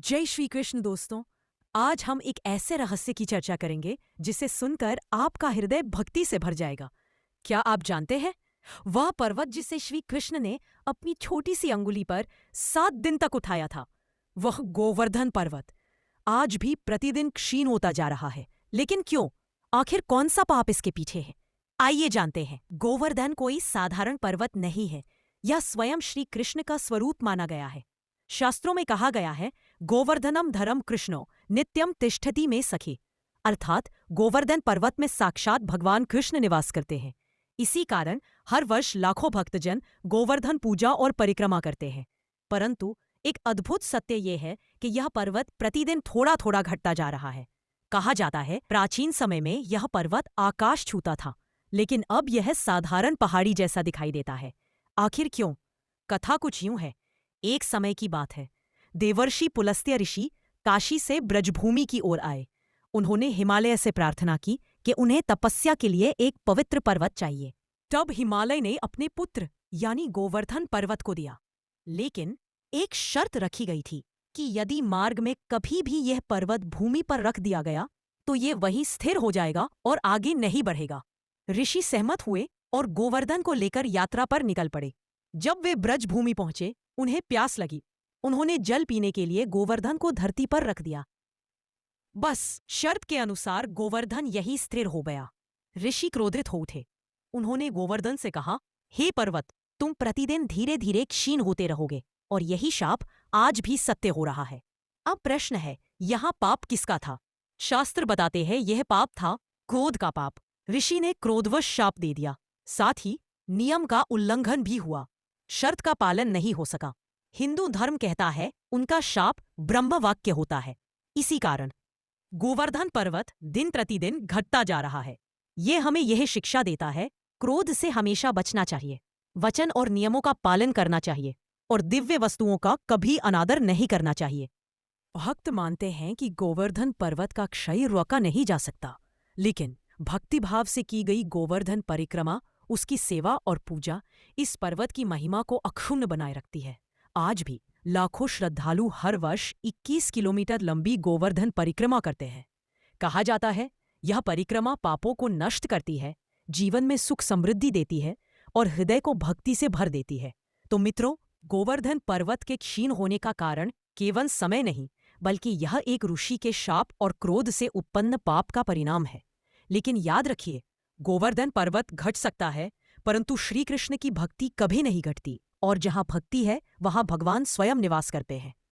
जय श्री कृष्ण दोस्तों। आज हम एक ऐसे रहस्य की चर्चा करेंगे जिसे सुनकर आपका हृदय भक्ति से भर जाएगा। क्या आप जानते हैं वह पर्वत जिसे श्री कृष्ण ने अपनी छोटी सी अंगुली पर 7 दिन तक उठाया था, वह गोवर्धन पर्वत आज भी प्रतिदिन क्षीण होता जा रहा है। लेकिन क्यों? आखिर कौन सा पाप इसके पीछे है? आइए जानते हैं। गोवर्धन कोई साधारण पर्वत नहीं है, यह स्वयं श्री कृष्ण का स्वरूप माना गया है। शास्त्रों में कहा गया है, गोवर्धनम धरम कृष्णो नित्यम तिष्ठति में सखी, अर्थात गोवर्धन पर्वत में साक्षात भगवान कृष्ण निवास करते हैं। इसी कारण हर वर्ष लाखों भक्तजन गोवर्धन पूजा और परिक्रमा करते हैं। परंतु एक अद्भुत सत्य यह है कि यह पर्वत प्रतिदिन थोड़ा थोड़ा घटता जा रहा है। कहा जाता है प्राचीन समय में यह पर्वत आकाश छूता था, लेकिन अब यह साधारण पहाड़ी जैसा दिखाई देता है। आखिर क्यों? कथा कुछ यूं है। एक समय की बात है, देवर्षि पुलस्त्य ऋषि काशी से ब्रजभूमि की ओर आए। उन्होंने हिमालय से प्रार्थना की कि उन्हें तपस्या के लिए एक पवित्र पर्वत चाहिए। तब हिमालय ने अपने पुत्र यानी गोवर्धन पर्वत को दिया, लेकिन एक शर्त रखी गई थी कि यदि मार्ग में कभी भी यह पर्वत भूमि पर रख दिया गया तो ये वहीं स्थिर हो जाएगा और आगे नहीं बढ़ेगा। ऋषि सहमत हुए और गोवर्धन को लेकर यात्रा पर निकल पड़े। जब वे ब्रजभूमि पहुंचे, उन्हें प्यास लगी। उन्होंने जल पीने के लिए गोवर्धन को धरती पर रख दिया। बस शर्त के अनुसार गोवर्धन यही स्थिर हो गया। ऋषि क्रोधित हो उठे। उन्होंने गोवर्धन से कहा, हे पर्वत, तुम प्रतिदिन धीरे धीरे क्षीण होते रहोगे और यही शाप आज भी सत्य हो रहा है। अब प्रश्न है, यहाँ पाप किसका था? शास्त्र बताते हैं यह पाप था क्रोध का पाप। ऋषि ने क्रोधवश शाप दे दिया, साथ ही नियम का उल्लंघन भी हुआ। शर्त का पालन नहीं हो सका। हिंदू धर्म कहता है उनका शाप ब्रह्म वाक्य होता है। इसी कारण गोवर्धन पर्वत दिन प्रतिदिन घटता जा रहा है। ये हमें यह शिक्षा देता है, क्रोध से हमेशा बचना चाहिए, वचन और नियमों का पालन करना चाहिए और दिव्य वस्तुओं का कभी अनादर नहीं करना चाहिए। भक्त मानते हैं कि गोवर्धन पर्वत का क्षय रोका नहीं जा सकता, लेकिन भक्तिभाव से की गई गोवर्धन परिक्रमा, उसकी सेवा और पूजा इस पर्वत की महिमा को अक्षुण्ण बनाए रखती है। आज भी लाखों श्रद्धालु हर वर्ष 21 किलोमीटर लंबी गोवर्धन परिक्रमा करते हैं। कहा जाता है यह परिक्रमा पापों को नष्ट करती है, जीवन में सुख समृद्धि देती है और हृदय को भक्ति से भर देती है। तो मित्रों, गोवर्धन पर्वत के क्षीण होने का कारण केवल समय नहीं, बल्कि यह एक ऋषि के शाप और क्रोध से उत्पन्न पाप का परिणाम है। लेकिन याद रखिए, गोवर्धन पर्वत घट सकता है, परंतु श्री कृष्ण की भक्ति कभी नहीं घटती, और जहां भक्ति है वहां भगवान स्वयं निवास करते हैं।